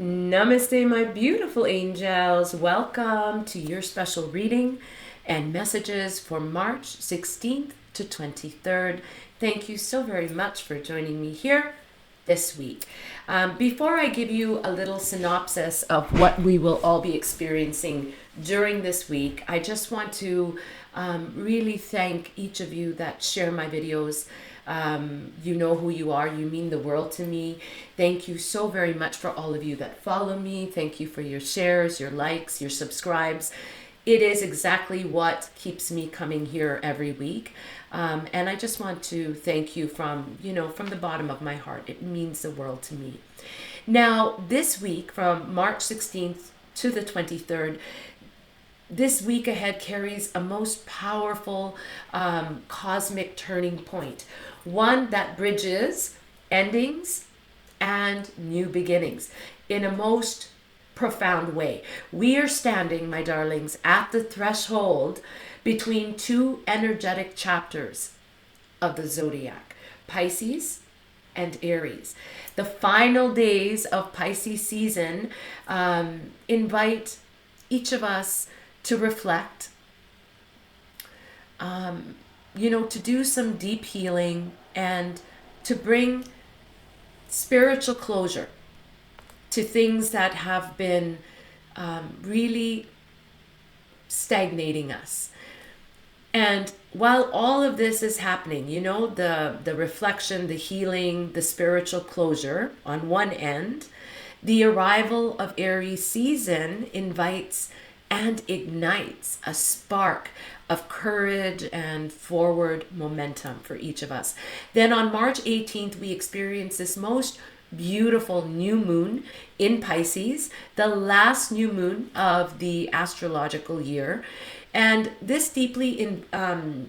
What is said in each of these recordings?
Namaste, my beautiful angels. Welcome to your special reading and messages for March 16th to 23rd. Thank you so very much for joining me here this week. Before I give you a little synopsis of what we will all be experiencing during this week, I just want to really thank each of you that share my videos. You know who you are. You mean the world to me. Thank you so very much for all of you that follow me. Thank you for your shares, your likes, your subscribes. It is exactly what keeps me coming here every week. And I just want to thank you from the bottom of my heart. It means the world to me. Now, this week from March 16th to the 23rd, this week ahead carries a most powerful cosmic turning point, one that bridges endings and new beginnings in a most profound way. We are standing, my darlings, at the threshold between two energetic chapters of the zodiac, Pisces and Aries. The final days of Pisces season invite each of us to reflect, to do some deep healing and to bring spiritual closure to things that have been really stagnating us. And while all of this is happening, the reflection, the healing, the spiritual closure on one end, the arrival of Aries season invites and ignites a spark of courage and forward momentum for each of us. Then on March 18th, we experience this most beautiful new moon in Pisces, the last new moon of the astrological year. And this deeply intuitive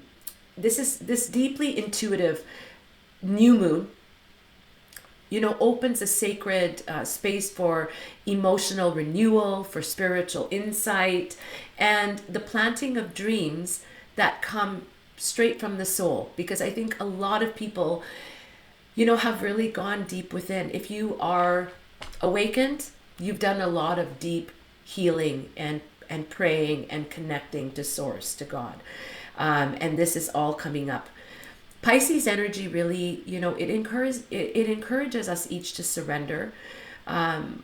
new moon opens a sacred space for emotional renewal, for spiritual insight, and the planting of dreams that come straight from the soul. Because I think a lot of people, have really gone deep within. If you are awakened, you've done a lot of deep healing and praying and connecting to source, to God. And this is all coming up. Pisces energy really, it encourages us each to surrender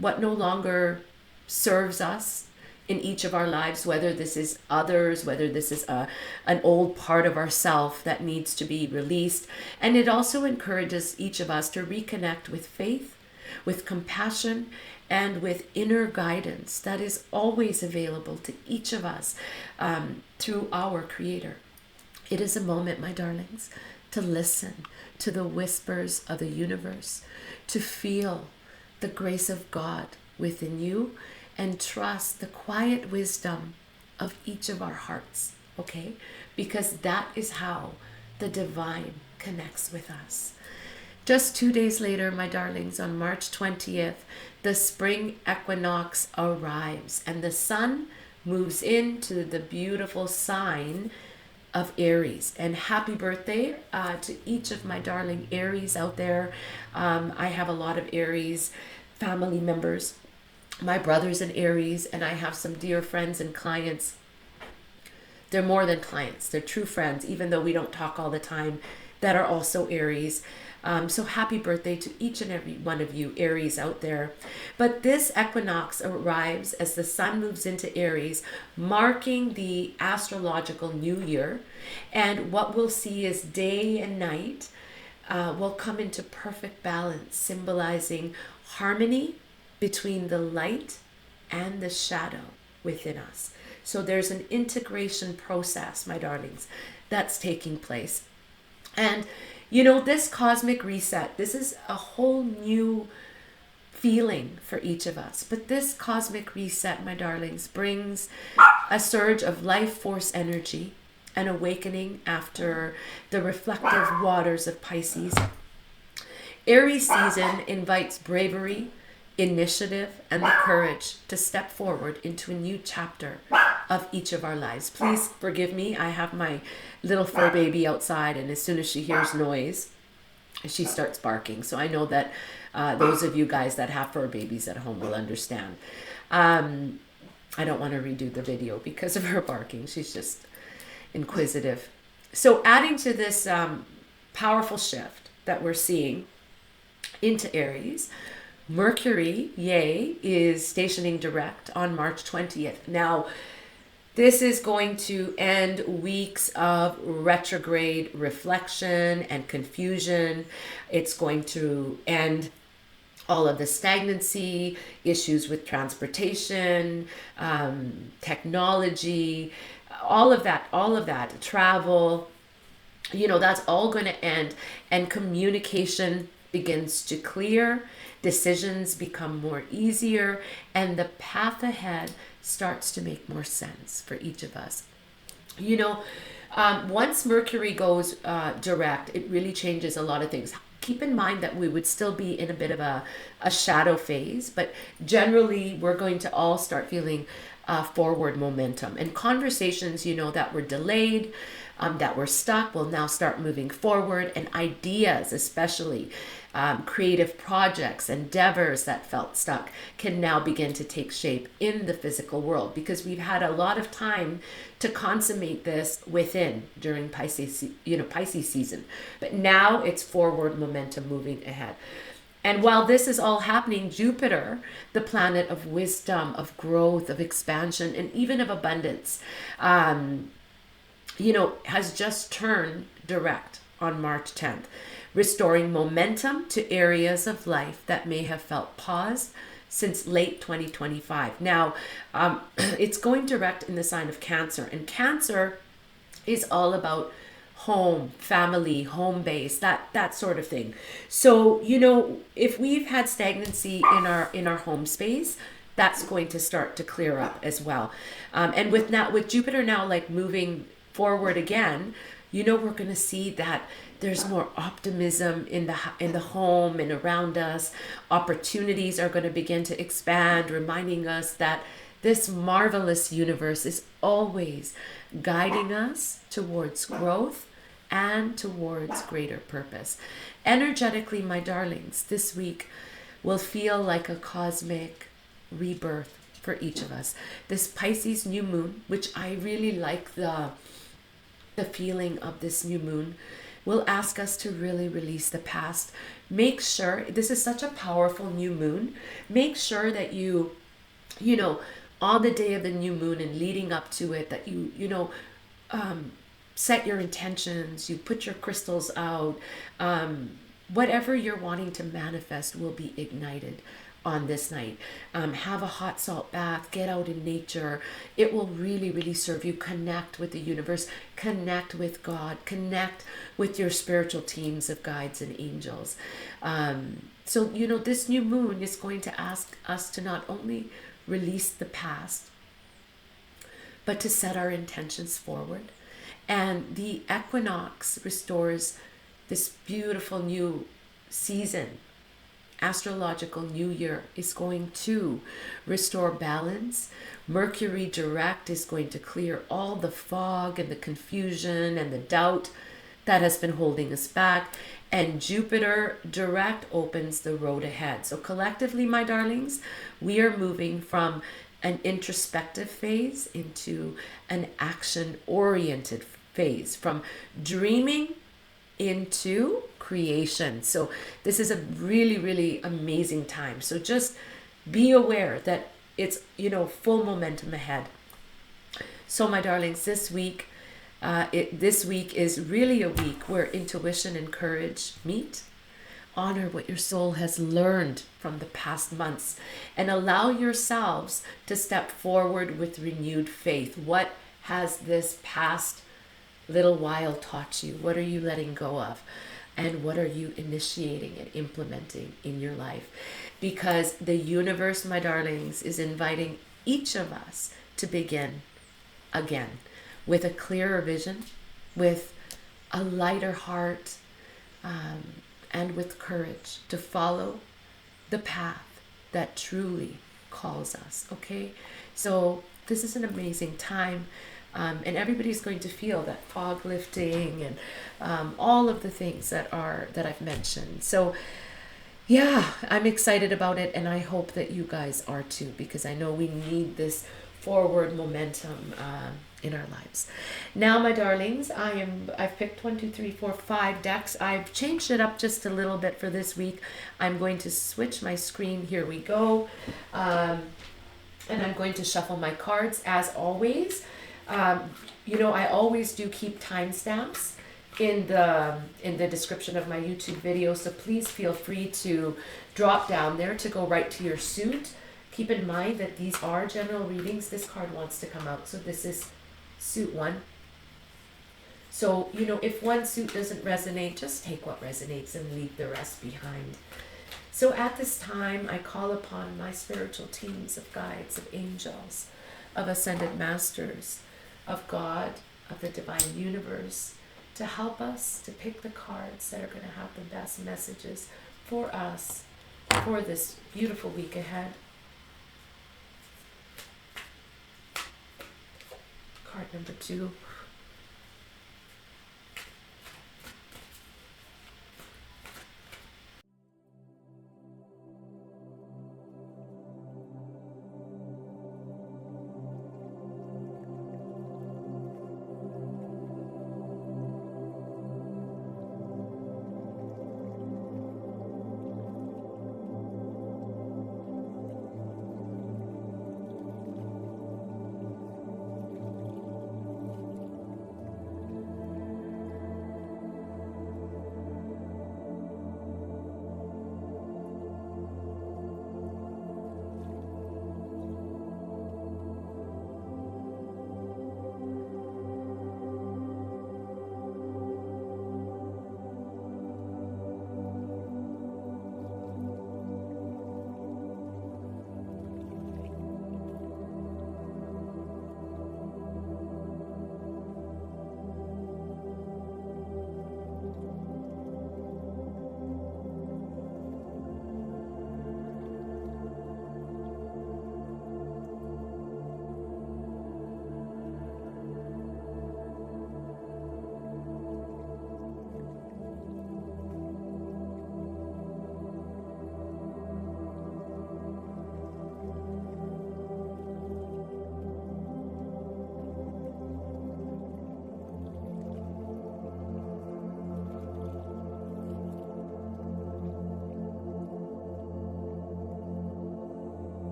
what no longer serves us in each of our lives, whether this is others, whether this is an old part of ourself that needs to be released. And it also encourages each of us to reconnect with faith, with compassion, and with inner guidance that is always available to each of us through our Creator. It is a moment, my darlings, to listen to the whispers of the universe, to feel the grace of God within you, and trust the quiet wisdom of each of our hearts, okay? Because that is how the divine connects with us. Just 2 days later, my darlings, on March 20th, the spring equinox arrives and the sun moves into the beautiful sign of Aries. And happy birthday to each of my darling Aries out there. I have a lot of Aries family members. My brother's an Aries, and I have some dear friends and clients. They're more than clients. They're true friends, even though we don't talk all the time, that are also Aries. So happy birthday to each and every one of you Aries out there. But this equinox arrives as the sun moves into Aries, marking the astrological new year. And what we'll see is day and night will come into perfect balance, symbolizing harmony between the light and the shadow within us. So there's an integration process, my darlings, that's taking place. And this cosmic reset, this is a whole new feeling for each of us. But this cosmic reset, my darlings, brings a surge of life force energy, an awakening after the reflective waters of Pisces. Aries season invites bravery, initiative, and the courage to step forward into a new chapter of each of our lives. Please forgive me. I have my little fur baby outside, and as soon as she hears noise, she starts barking. So I know that those of you guys that have fur babies at home will understand. I don't want to redo the video because of her barking. She's just inquisitive. So adding to this powerful shift that we're seeing into Aries, Mercury, yay, is stationing direct on March 20th. Now, this is going to end weeks of retrograde reflection and confusion. It's going to end all of the stagnancy, issues with transportation, technology, all of that, travel, that's all going to end, and communication begins to clear, decisions become more easier, and the path ahead starts to make more sense for each of us. Once Mercury goes direct, it really changes a lot of things. Keep in mind that we would still be in a bit of a shadow phase, but generally we're going to all start feeling forward momentum. And conversations, that were delayed, that were stuck, will now start moving forward. And ideas, especially creative projects, endeavors that felt stuck, can now begin to take shape in the physical world, because we've had a lot of time to consummate this within during Pisces season. But now it's forward momentum moving ahead. And while this is all happening, Jupiter, the planet of wisdom, of growth, of expansion, and even of abundance, has just turned direct on March 10th, restoring momentum to areas of life that may have felt paused since late 2025. Now, it's going direct in the sign of Cancer, and Cancer is all about home, family, home base, that sort of thing. So, if we've had stagnancy in our home space, that's going to start to clear up as well. And with Jupiter now like moving forward again, we're going to see that there's more optimism in the home and around us. Opportunities are going to begin to expand, reminding us that this marvelous universe is always guiding us towards growth and towards greater purpose. Energetically, my darlings, this week will feel like a cosmic rebirth for each of us. This Pisces new moon, which I really like the feeling of this new moon, will ask us to really release the past. Make sure, this is such a powerful new moon, make sure that you on the day of the new moon and leading up to it, that you set your intentions, you put your crystals out, whatever you're wanting to manifest will be ignited on this night. Have a hot salt bath, get out in nature. It will really, really serve you. Connect with the universe, connect with God, connect with your spiritual teams of guides and angels. So, this new moon is going to ask us to not only release the past, but to set our intentions forward. And the equinox restores this beautiful new season. Astrological new year is going to restore balance. Mercury direct is going to clear all the fog and the confusion and the doubt that has been holding us back. And Jupiter direct opens the road ahead. So collectively, my darlings, we are moving from an introspective phase into an action-oriented phase, from dreaming into creation. So this is a really, really amazing time. So just be aware that it's, full momentum ahead. So my darlings, this week is really a week where intuition and courage meet. Honor what your soul has learned from the past months and allow yourselves to step forward with renewed faith. What has this past little while taught you? What are you letting go of? And what are you initiating and implementing in your life? Because the universe, my darlings, is inviting each of us to begin again with a clearer vision, with a lighter heart, and with courage to follow the path that truly calls us, okay? So this is an amazing time. And everybody's going to feel that fog lifting and all of the things that I've mentioned. So yeah, I'm excited about it, and I hope that you guys are too, because I know we need this forward momentum in our lives. Now, my darlings, I've picked 5 decks. I've changed it up just a little bit for this week. I'm going to switch my screen. Here we go. And I'm going to shuffle my cards as always. I always do keep timestamps in the description of my YouTube video, so please feel free to drop down there to go right to your suit. Keep in mind that these are general readings. This card wants to come out, so this is suit 1. So, if one suit doesn't resonate, just take what resonates and leave the rest behind. So at this time, I call upon my spiritual teams of guides, of angels, of ascended masters, of God, of the divine universe, to help us to pick the cards that are going to have the best messages for us for this beautiful week ahead. Card number 2.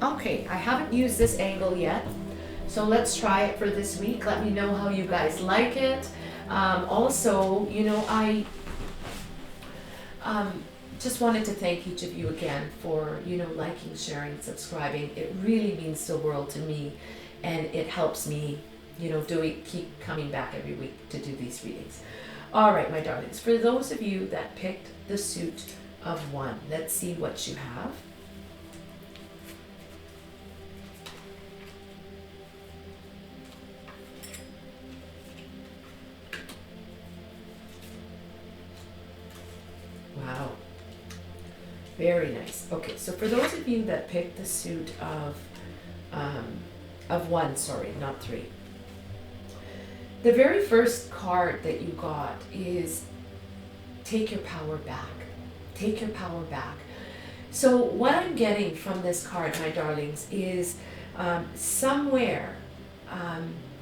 Okay, I haven't used this angle yet, so let's try it for this week. Let me know how you guys like it. Also, I just wanted to thank each of you again for, liking, sharing, subscribing. It really means the world to me, and it helps me, keep coming back every week to do these readings. All right, my darlings, for those of you that picked the suit of 1, let's see what you have. Wow. Very nice. Okay, so for those of you that picked the suit of 1, sorry, not 3. The very first card that you got is take your power back. Take your power back. So what I'm getting from this card, my darlings, is Somewhere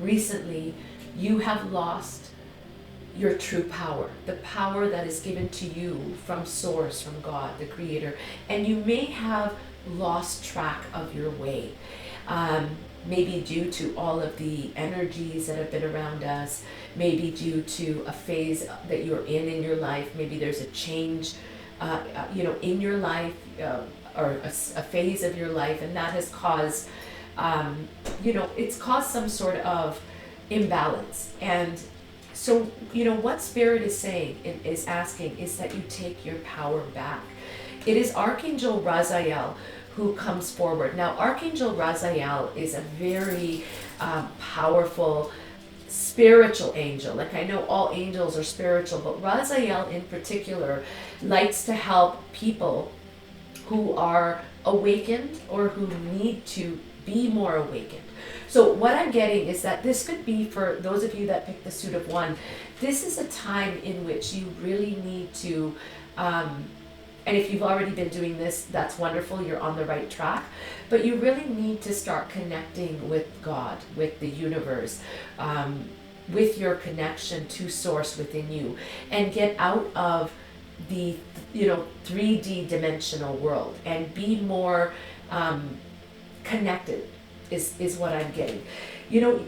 recently you have lost your true power, the power that is given to you from Source, from God, the Creator, and you may have lost track of your way. Maybe due to all of the energies that have been around us, maybe due to a phase that you're in your life. Maybe there's a change, in your life, or a phase of your life, and that has caused, it's caused some sort of imbalance. And so, what Spirit is saying, is asking, is that you take your power back. It is Archangel Raziel who comes forward. Now, Archangel Raziel is a very powerful spiritual angel. Like, I know all angels are spiritual, but Raziel in particular likes to help people who are awakened or who need to be more awakened. So what I'm getting is that this could be, for those of you that pick the suit of one, this is a time in which you really need to, and if you've already been doing this, that's wonderful, you're on the right track, but you really need to start connecting with God, with the universe, with your connection to Source within you, and get out of the 3D dimensional world and be more connected is what I'm getting.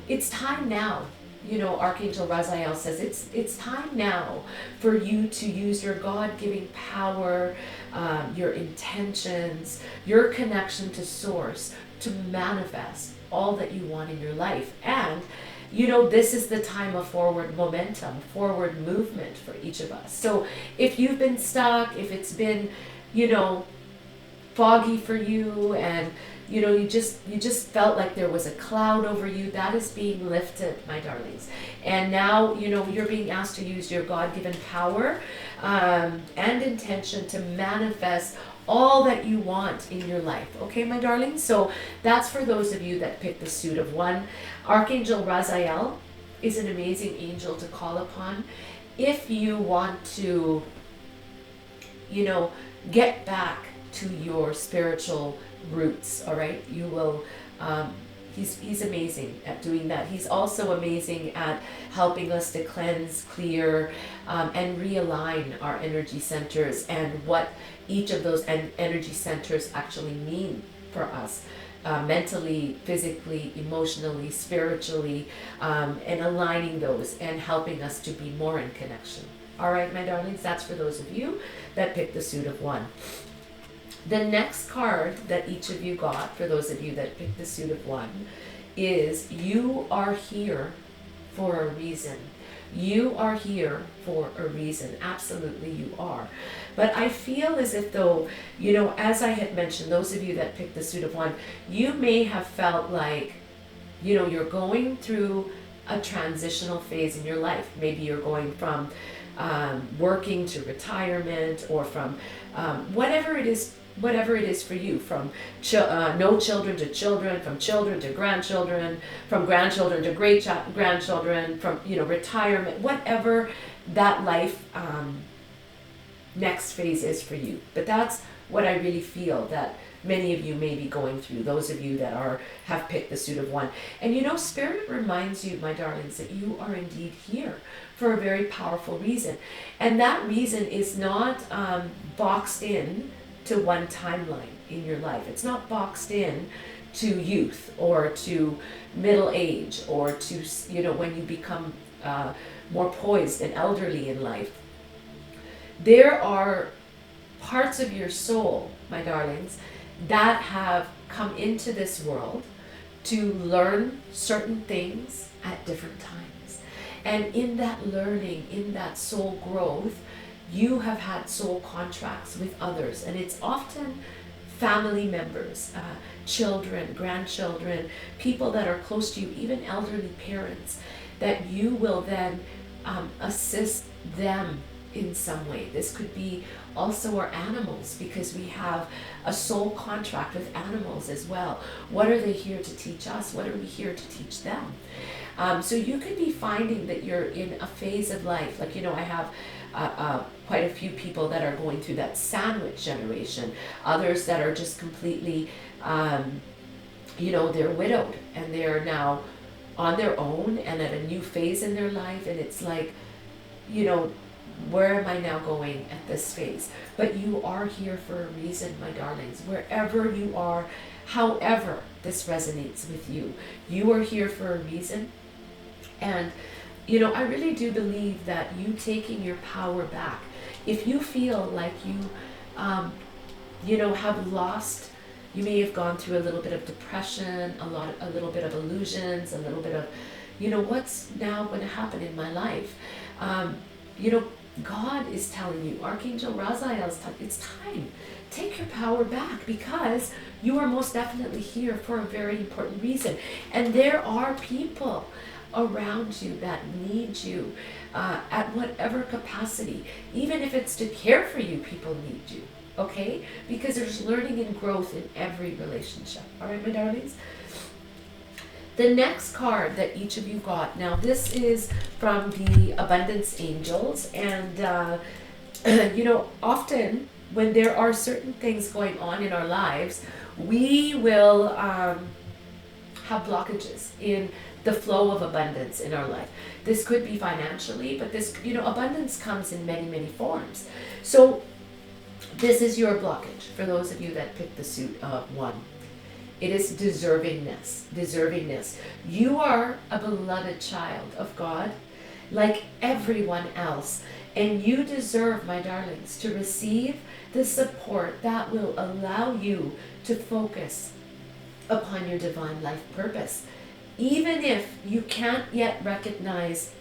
It's time now. Archangel Raziel says it's time now for you to use your God-given power, your intentions, your connection to Source to manifest all that you want in your life. And this is the time of forward momentum, forward movement for each of us. So if you've been stuck, if it's been, foggy for you, and you just felt like there was a cloud over you, that is being lifted, my darlings. And now you're being asked to use your God-given power and intention to manifest all that you want in your life. Okay, my darlings? So that's for those of you that pick the suit of one. Archangel Raziel is an amazing angel to call upon if you want to get back to your spiritual roots. All right, you will he's amazing at doing that. He's also amazing at helping us to cleanse, clear, and realign our energy centers, and what each of those energy centers actually mean for us, mentally, physically, emotionally, spiritually, and aligning those and helping us to be more in connection. All right, my darlings, that's for those of you that picked the suit of one. The next card that each of you got, for those of you that picked the suit of one, is you are here for a reason. You are here for a reason. Absolutely you are. But I feel as if though, as I had mentioned, those of you that picked the suit of one, you may have felt like, you're going through a transitional phase in your life. Maybe you're going from working to retirement, or from whatever it is for you, from no children to children, from children to grandchildren, from grandchildren to great grandchildren, from retirement, whatever that life next phase is for you. But that's what I really feel that many of you may be going through, those of you that have picked the suit of one. And Spirit reminds you, my darlings, that you are indeed here for a very powerful reason. And that reason is not boxed in to one timeline in your life. It's not boxed in to youth, or to middle age, or to when you become more poised and elderly in life. There are parts of your soul, my darlings, that have come into this world to learn certain things at different times. And in that learning, in that soul growth, you have had soul contracts with others, and it's often family members, children, grandchildren, people that are close to you, even elderly parents, that you will then assist them in some way. This could be also our animals, because we have a soul contract with animals as well. What are they here to teach us? What are we here to teach them? So you could be finding that you're in a phase of life, like, I have quite a few people that are going through that sandwich generation, others that are just completely they're widowed and they're now on their own and at a new phase in their life. And it's like, where am I now going at this phase? But you are here for a reason, my darlings. Wherever you are, however this resonates with you, you are here for a reason. And, I really do believe that you taking your power back, if you feel like you, have lost, you may have gone through a little bit of depression, a little bit of illusions, a little bit of, what's now going to happen in my life? God is telling you, Archangel Raziel is telling you, it's time. Take your power back, because you are most definitely here for a very important reason. And there are people around you that need you at whatever capacity. Even if it's to care for you, people need you. Okay? Because there's learning and growth in every relationship. All right, my darlings? The next card that each of you got, now this is from the Abundance Angels, and often when there are certain things going on in our lives, we will have blockages in the flow of abundance in our life. This could be financially, but this, abundance comes in many, many forms. So this is your blockage for those of you that picked the suit of 1. It is deservingness. You are a beloved child of God, like everyone else. And you deserve, my darlings, to receive the support that will allow you to focus upon your divine life purpose. Even if you can't yet recognize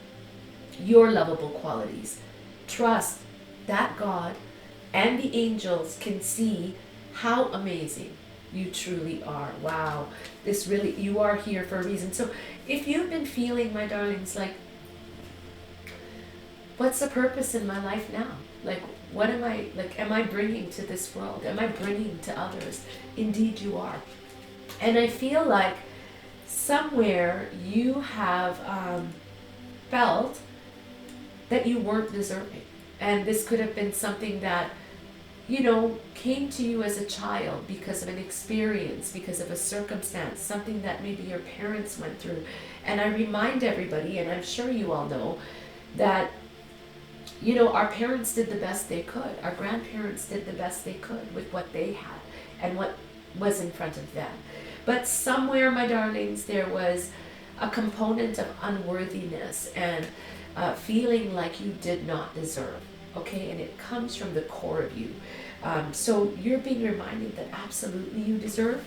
your lovable qualities, trust that God and the angels can see how amazing you truly are. Wow. You are here for a reason. So if you've been feeling, my darlings, like, what's the purpose in my life now? Like, what am I bringing to this world? Am I bringing to others? Indeed you are. And I feel like somewhere you have felt that you weren't deserving. And this could have been something that came to you as a child because of an experience, because of a circumstance, something that maybe your parents went through. And I remind everybody, and I'm sure you all know, that, our parents did the best they could. Our grandparents did the best they could with what they had and what was in front of them. But somewhere, my darlings, there was a component of unworthiness and feeling like you did not deserve. Okay, and it comes from the core of you. So you're being reminded that absolutely you deserve.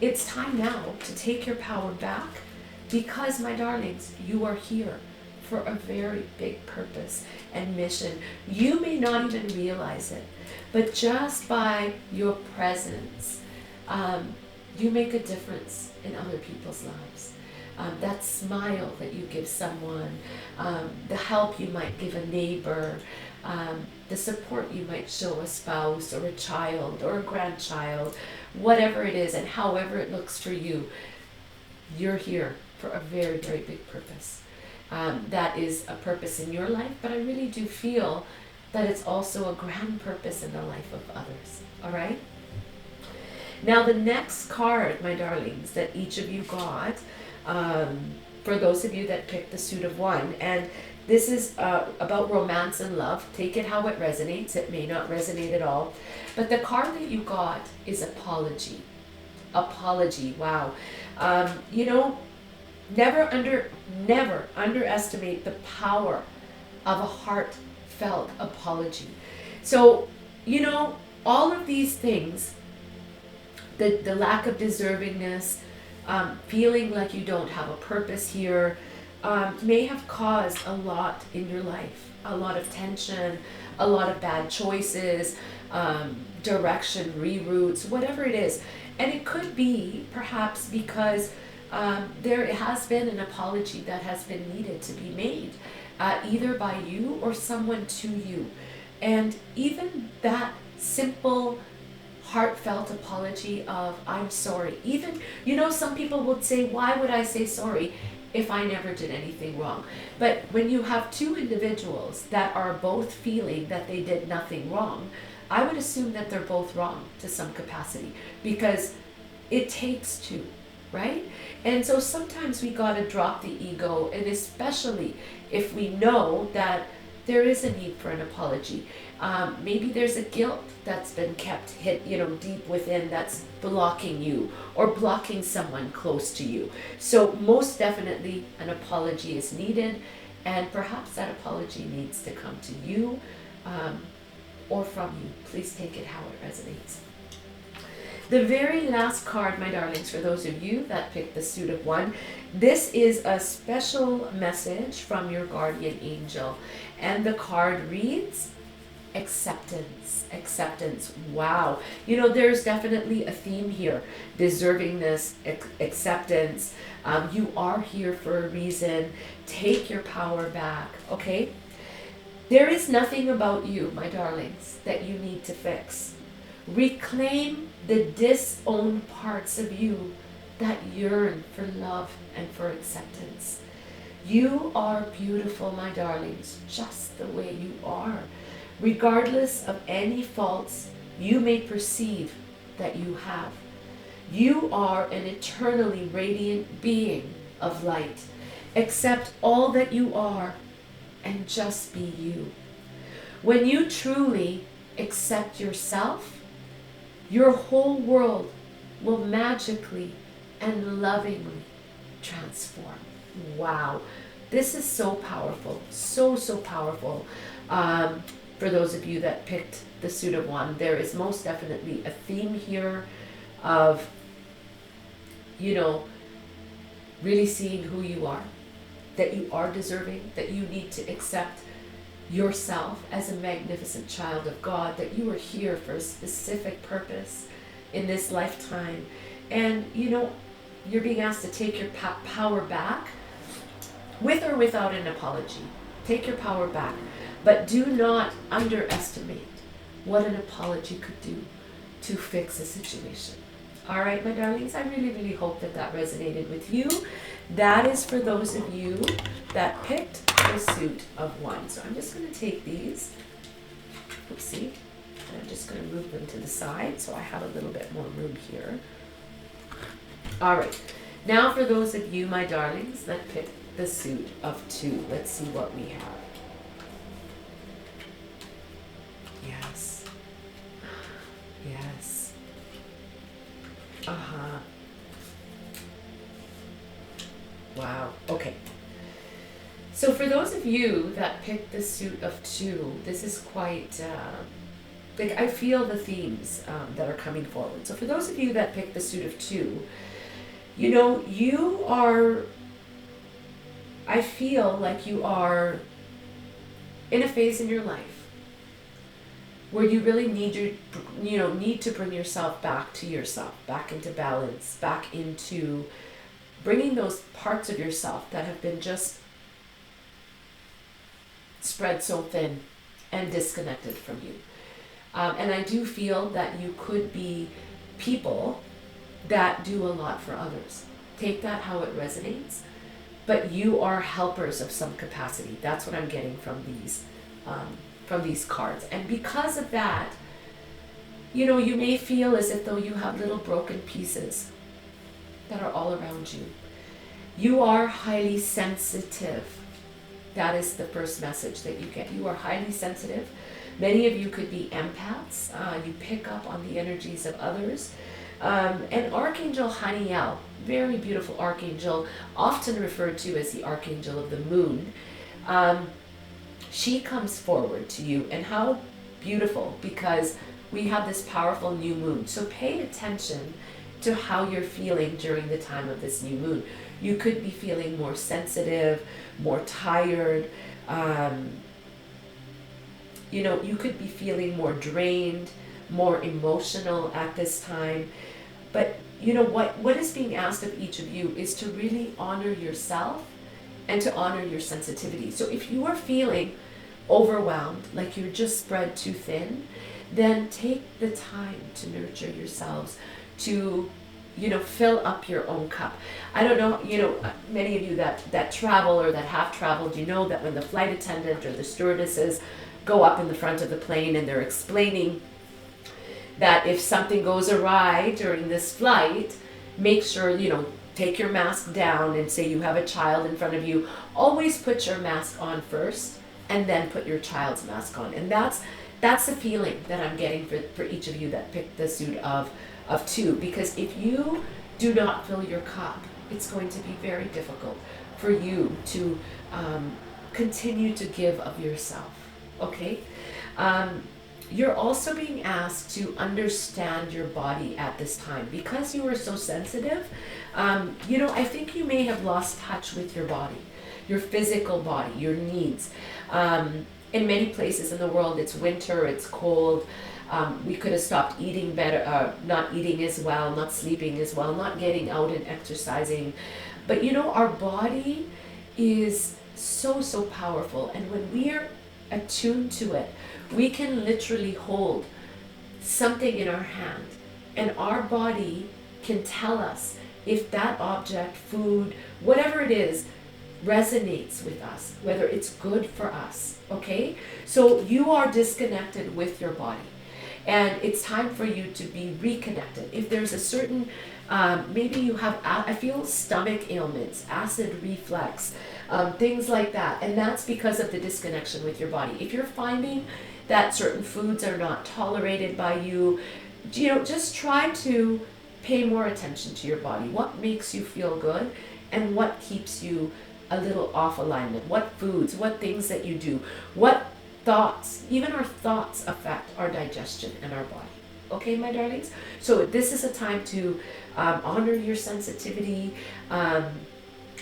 It's time now to take your power back, because, my darlings, you are here for a very big purpose and mission. You may not even realize it, but just by your presence, you make a difference in other people's lives. That smile that you give someone, the help you might give a neighbor, the support you might show a spouse or a child or a grandchild, whatever it is and however it looks for you, you're here for a very, very big purpose. That is a purpose in your life, but I really do feel that it's also a grand purpose in the life of others. All right? Now the next card, my darlings, that each of you got, for those of you that picked the suit of 1, and this is about romance and love. Take it how it resonates. It may not resonate at all. But the card that you got is apology. Apology. Wow. Never underestimate the power of a heartfelt apology. So, all of these things, the lack of deservingness, feeling like you don't have a purpose here, may have caused a lot in your life, a lot of tension, a lot of bad choices, direction, reroutes, whatever it is. And it could be perhaps because there has been an apology that has been needed to be made, either by you or someone to you. And even that simple, heartfelt apology of, I'm sorry. Even, some people would say, why would I say sorry if I never did anything wrong? But when you have two individuals that are both feeling that they did nothing wrong, I would assume that they're both wrong to some capacity, because it takes two, right? And so sometimes we got to drop the ego, and especially if we know that there is a need for an apology. Maybe there's a guilt that's been kept deep within, that's blocking you or blocking someone close to you. So most definitely an apology is needed, and perhaps that apology needs to come to you or from you. Please take it how it resonates. The very last card, my darlings, for those of you that picked the suit of one, this is a special message from your guardian angel. And the card reads, acceptance. Acceptance. Wow. There's definitely a theme here. Deservingness, acceptance. You are here for a reason. Take your power back, okay? There is nothing about you, my darlings, that you need to fix. Reclaim the disowned parts of you that yearn for love and for acceptance. You are beautiful, my darlings, just the way you are, regardless of any faults you may perceive that you have. You are an eternally radiant being of light. Accept all that you are and just be you. When you truly accept yourself, your whole world will magically and lovingly transform. Wow. This is so powerful. So powerful. For those of you that picked the suit of one, there is most definitely a theme here of, really seeing who you are, that you are deserving, that you need to accept yourself as a magnificent child of God, that you are here for a specific purpose in this lifetime. And you're being asked to take your power back, with or without an apology. Take your power back, but do not underestimate what an apology could do to fix a situation. All right, my darlings, I really hope that resonated with you. That is for those of you that picked the suit of one. So I'm just going to take these, oopsie, and I'm just going to move them to the side so I have a little bit more room here. All right, now for those of you, my darlings, that picked the suit of two, let's see what we have. Yes. Yes. Uh-huh. Wow. Okay. So for those of you that picked the suit of two, this is quite, I feel the themes that are coming forward. So for those of you that picked the suit of two, you are, I feel like you are in a phase in your life where you really need to bring yourself back to yourself, back into balance, back into bringing those parts of yourself that have been just spread so thin and disconnected from you. And I do feel that you could be people that do a lot for others. Take that how it resonates, but you are helpers of some capacity. That's what I'm getting from these cards. And because of that, you may feel as if though you have little broken pieces that are all around you. You are highly sensitive. That is the first message that you get. You are highly sensitive. Many of you could be empaths. You pick up on the energies of others. And Archangel Haniel, very beautiful archangel, often referred to as the Archangel of the Moon, she comes forward to you. And how beautiful, because we have this powerful new moon. So pay attention to how you're feeling during the time of this new moon. You could be feeling more sensitive, more tired. You could be feeling more drained, more emotional at this time. But what is being asked of each of you is to really honor yourself and to honor your sensitivity. So if you are feeling overwhelmed, like you're just spread too thin, then take the time to nurture yourselves, to fill up your own cup. I don't know, many of you that travel or that have traveled, that when the flight attendant or the stewardesses go up in the front of the plane and they're explaining that if something goes awry during this flight, make sure, take your mask down and say you have a child in front of you, always put your mask on first and then put your child's mask on. And that's the feeling that I'm getting for each of you that picked the suit of two. Because if you do not fill your cup, it's going to be very difficult for you to continue to give of yourself. Okay? You're also being asked to understand your body at this time. Because you are so sensitive, I think you may have lost touch with your body, your physical body, your needs. In many places in the world, it's winter, it's cold. We could have stopped eating better, not eating as well, not sleeping as well, not getting out and exercising. But our body is so, so powerful. And when we are attuned to it, we can literally hold something in our hand, and our body can tell us if that object, food, whatever it is, resonates with us, whether it's good for us. Okay? So you are disconnected with your body, and it's time for you to be reconnected. If there's a certain maybe you have, I feel stomach ailments, acid reflux, things like that. And that's because of the disconnection with your body. If you're finding that certain foods are not tolerated by you, just try to pay more attention to your body. What makes you feel good and what keeps you a little off alignment? What foods, what things that you do, what thoughts, even our thoughts affect our digestion and our body. Okay, my darlings? So this is a time to honor your sensitivity,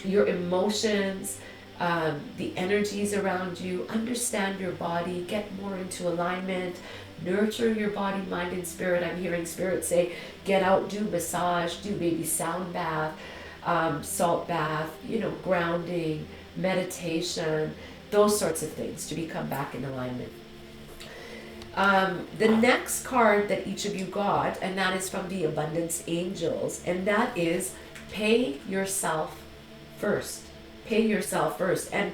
your emotions, the energies around you, understand your body, get more into alignment, nurture your body, mind, and spirit. I'm hearing spirit say, get out, do massage, do maybe sound bath, salt bath, grounding, meditation, those sorts of things to become back in alignment. The next card that each of you got, and that is from the Abundance Angels, and that is pay yourself first. Pay yourself first. And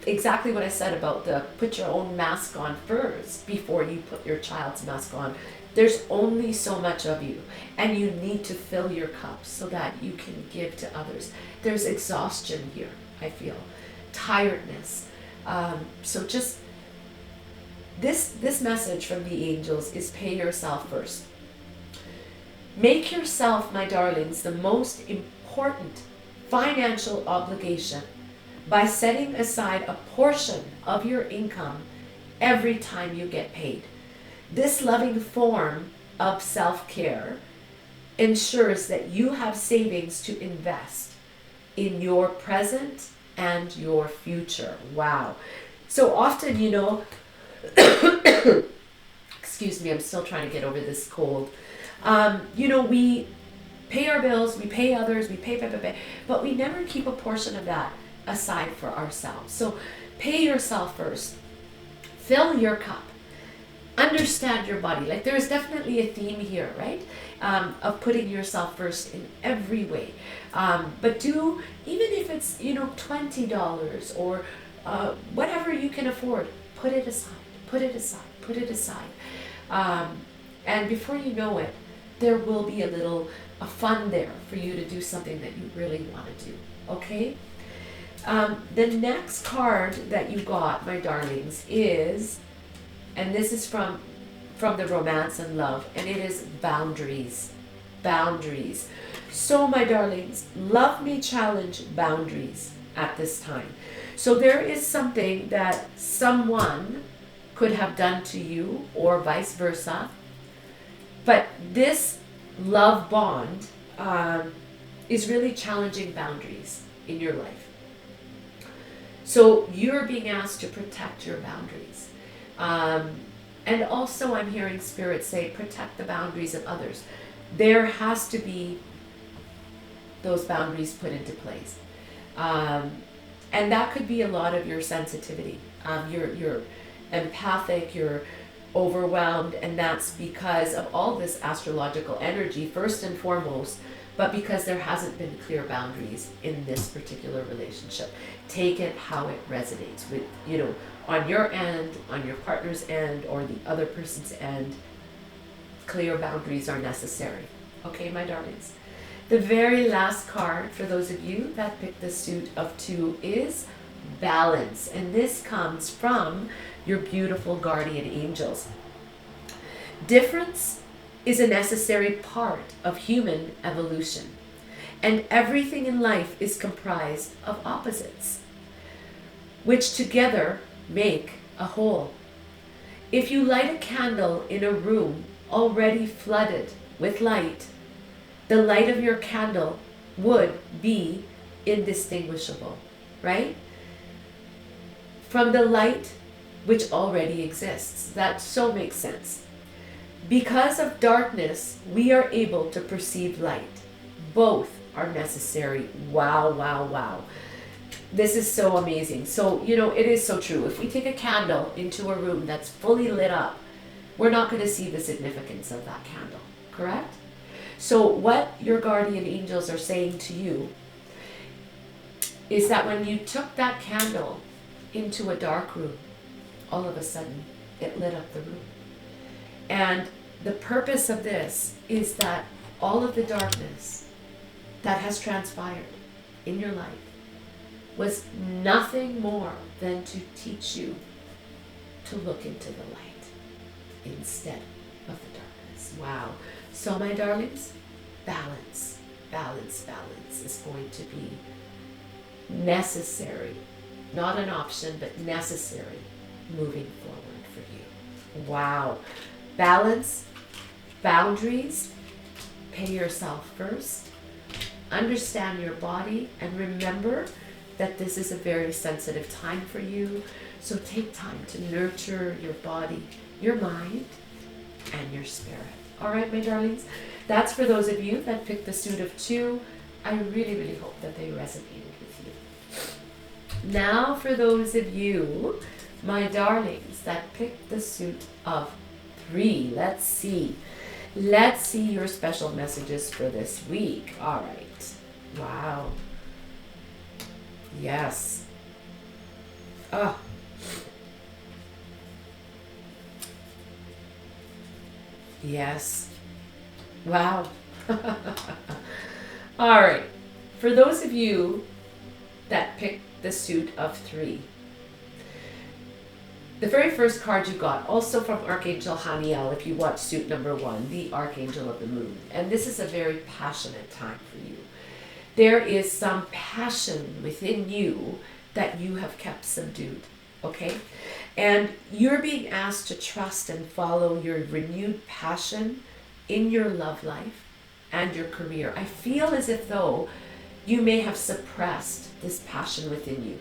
exactly what I said about the put your own mask on first before you put your child's mask on. There's only so much of you, and you need to fill your cup so that you can give to others. There's exhaustion here, I feel, tiredness. So just this message from the angels is pay yourself first. Make yourself, my darlings, the most important financial obligation by setting aside a portion of your income every time you get paid. This loving form of self-care ensures that you have savings to invest in your present and your future. Wow. So often, excuse me, I'm still trying to get over this cold. We pay our bills, we pay others, we pay, but we never keep a portion of that aside for ourselves. So pay yourself first. Fill your cup. Understand your body. Like, there is definitely a theme here, right? Of putting yourself first in every way. But do, even if it's, $20 or whatever you can afford, put it aside, put it aside, put it aside. And before you know it, there will be a fund there for you to do something that you really want to do. Okay? The next card that you got, my darlings, is, and this is from the Romance and Love, and it is boundaries. Boundaries. So, my darlings, love may challenge boundaries at this time. So there is something that someone could have done to you, or vice versa, but this love bond is really challenging boundaries in your life. So you're being asked to protect your boundaries. And also I'm hearing Spirit say, protect the boundaries of others. There has to be those boundaries put into place. And that could be a lot of your sensitivity. You're empathic, you're overwhelmed, and that's because of all this astrological energy, first and foremost, but because there hasn't been clear boundaries in this particular relationship. Take it how it resonates with, on your end, on your partner's end, or the other person's end. Clear boundaries are necessary. Okay, my darlings? The very last card for those of you that picked the suit of 2 is balance. And this comes from your beautiful guardian angels. Difference is a necessary part of human evolution. And everything in life is comprised of opposites, which together make a whole. If you light a candle in a room already flooded with light, the light of your candle would be indistinguishable, right? From the light which already exists. That so makes sense. Because of darkness, we are able to perceive light. Both are necessary. Wow, wow, wow. This is so amazing. So, it is so true. If we take a candle into a room that's fully lit up, we're not going to see the significance of that candle, correct? So what your guardian angels are saying to you is that when you took that candle into a dark room, all of a sudden it lit up the room. And the purpose of this is that all of the darkness that has transpired in your life was nothing more than to teach you to look into the light instead of the darkness. Wow. So my darlings, balance is going to be necessary. Not an option, but necessary moving forward for you. Wow. Balance, boundaries, pay yourself first, understand your body, and remember that this is a very sensitive time for you. So take time to nurture your body, your mind, and your spirit. All right, my darlings, that's for those of you that picked the suit of 2. I really, really hope that they resonated with you. Now for those of you, my darlings, that picked the suit of 3. Let's see your special messages for this week. All right. Wow. Yes. Oh. Yes. Wow. All right. For those of you that picked the suit of 3, the very first card you got, also from Archangel Haniel, if you watch suit number 1, the Archangel of the Moon. And this is a very passionate time for you. There is some passion within you that you have kept subdued, okay? And you're being asked to trust and follow your renewed passion in your love life and your career. I feel as if though you may have suppressed this passion within you,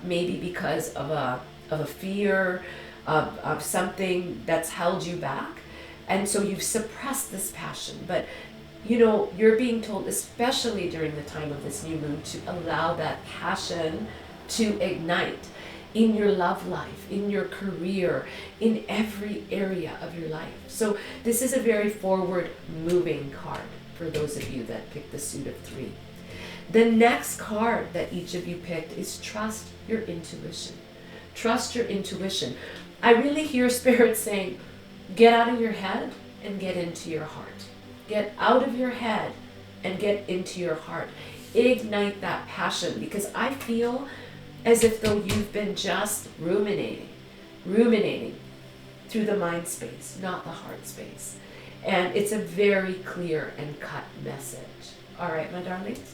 maybe because of a fear of something that's held you back. And so you've suppressed this passion. But you're being told, especially during the time of this new moon, to allow that passion to ignite in your love life, in your career, in every area of your life. So this is a very forward moving card for those of you that picked the suit of 3. The next card that each of you picked is trust your intuition. Trust your intuition. I really hear Spirit saying, get out of your head and get into your heart. Get out of your head and get into your heart. Ignite that passion, because I feel as if though you've been just ruminating through the mind space, not the heart space. And it's a very clear and cut message. All right, my darlings?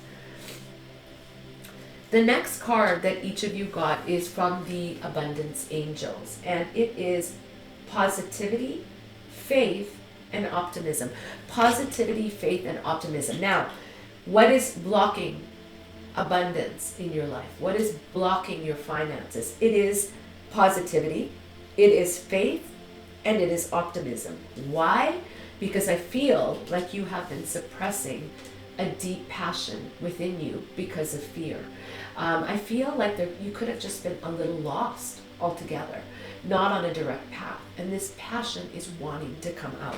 The next card that each of you got is from the Abundance Angels, and it is positivity, faith, and optimism. Positivity, faith, and optimism. Now, what is blocking abundance in your life? What is blocking your finances? It is positivity, it is faith, and it is optimism. Why? Because I feel like you have been suppressing a deep passion within you because of fear. I feel like you could have just been a little lost altogether, not on a direct path. And this passion is wanting to come out.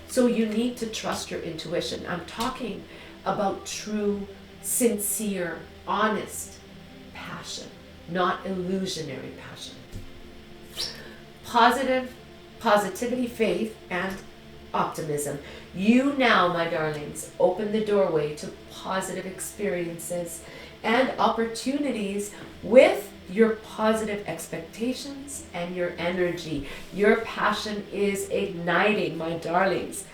So you need to trust your intuition. I'm talking about true, sincere, honest passion, not illusionary passion. Positivity, faith, and optimism. You now, my darlings, open the doorway to positive experiences and opportunities with your positive expectations and your energy. Your passion is igniting, my darlings.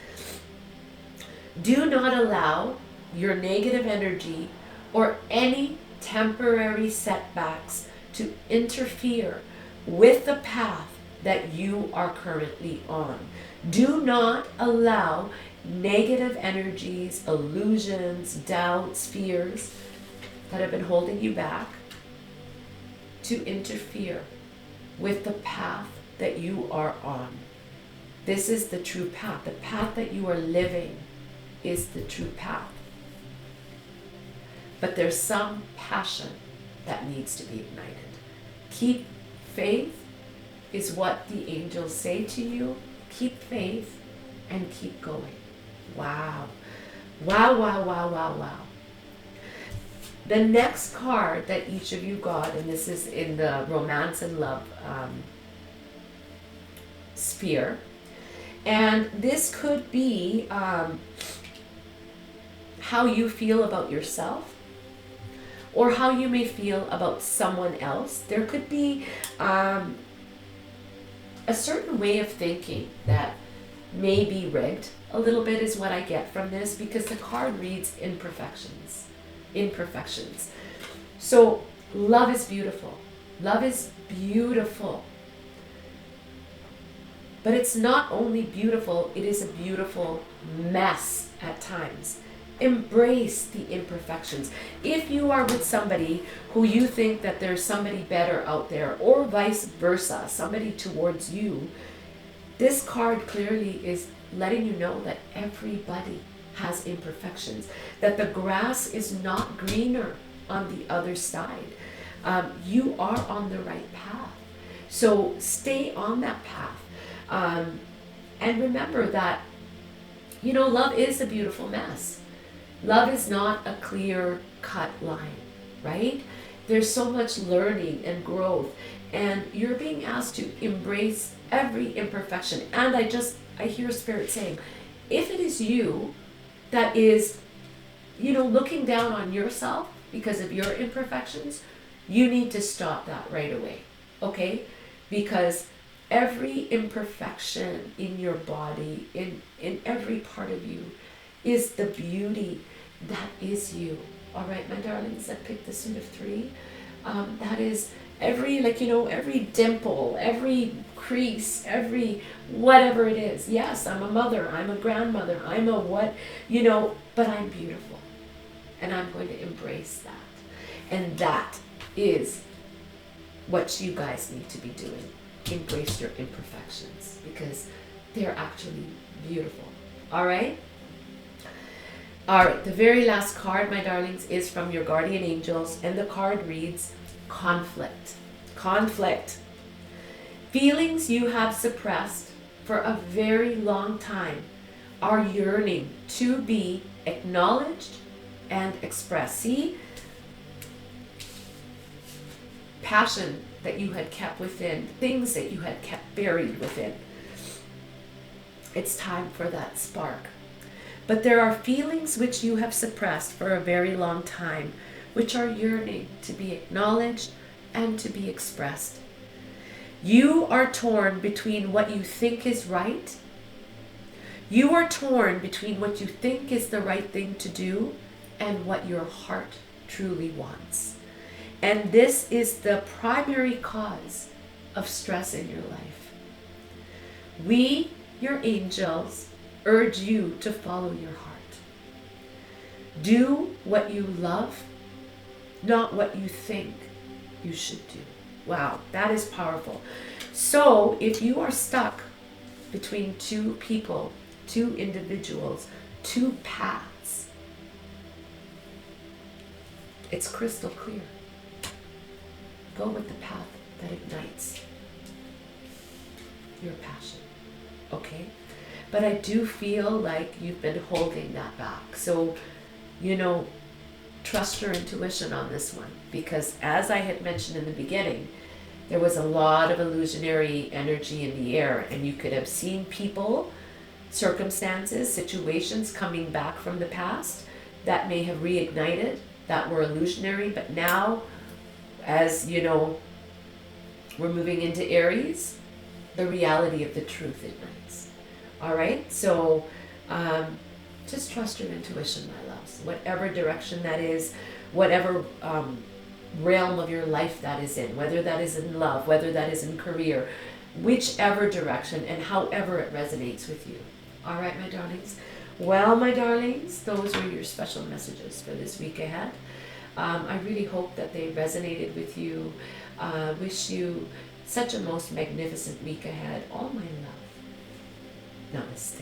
Do not allow your negative energy or any temporary setbacks to interfere with the path that you are currently on. Do not allow negative energies, illusions, doubts, fears that have been holding you back to interfere with the path that you are on. This is the true path. The path that you are living is the true path. But there's some passion that needs to be ignited. Keep faith is what the angels say to you. Keep faith and keep going. Wow. Wow, wow, wow, wow, wow. The next card that each of you got, and this is in the romance and love sphere, and this could be how you feel about yourself or how you may feel about someone else. There could be a certain way of thinking that may be rigged a little bit is what I get from this, because the card reads imperfections. Imperfections. So love is beautiful. Love is beautiful. But it's not only beautiful, it is a beautiful mess at times. Embrace the imperfections. If you are with somebody who you think that there's somebody better out there, or vice versa, somebody towards you, this card clearly is letting you know that everybody has imperfections, that the grass is not greener on the other side. You are on the right path. So stay on that path. And remember that, love is a beautiful mess. Love is not a clear-cut line, right? There's so much learning and growth, and you're being asked to embrace every imperfection. And I hear Spirit saying, if it is you that is, looking down on yourself because of your imperfections, you need to stop that right away, okay? Because every imperfection in your body, in every part of you, is the beauty that is you. All right, my darlings, I picked the suit of three. That is every dimple, every crease, every whatever it is. Yes, I'm a mother, I'm a grandmother, I'm a what, but I'm beautiful. And I'm going to embrace that. And that is what you guys need to be doing. Embrace your imperfections, because they're actually beautiful. All right? All right, the very last card, my darlings, is from your guardian angels, and the card reads conflict. Conflict. Feelings you have suppressed for a very long time are yearning to be acknowledged and expressed. See? Passion that you had kept within, things that you had kept buried within. It's time for that spark. But there are feelings which you have suppressed for a very long time, which are yearning to be acknowledged and to be expressed. You are torn between what you think is right. You are torn between what you think is the right thing to do and what your heart truly wants. And this is the primary cause of stress in your life. We, your angels, urge you to follow your heart. Do what you love, not what you think you should do. Wow, that is powerful. So if you are stuck between two people, two individuals, two paths, it's crystal clear. Go with the path that ignites your passion, okay? But I do feel like you've been holding that back. So, trust your intuition on this one, because as I had mentioned in the beginning, there was a lot of illusionary energy in the air, and you could have seen people circumstances, situations coming back from the past that may have reignited, that were illusionary, but now, as you know, we're moving into Aries, the reality of the truth ignites. All right, so just trust your intuition, my loves. Whatever direction that is, whatever realm of your life that is in, whether that is in love, whether that is in career, whichever direction and however it resonates with you. All right, my darlings. Well, my darlings, those were your special messages for this week ahead. I really hope that they resonated with you. Wish you such a most magnificent week ahead. All my love. Namaste.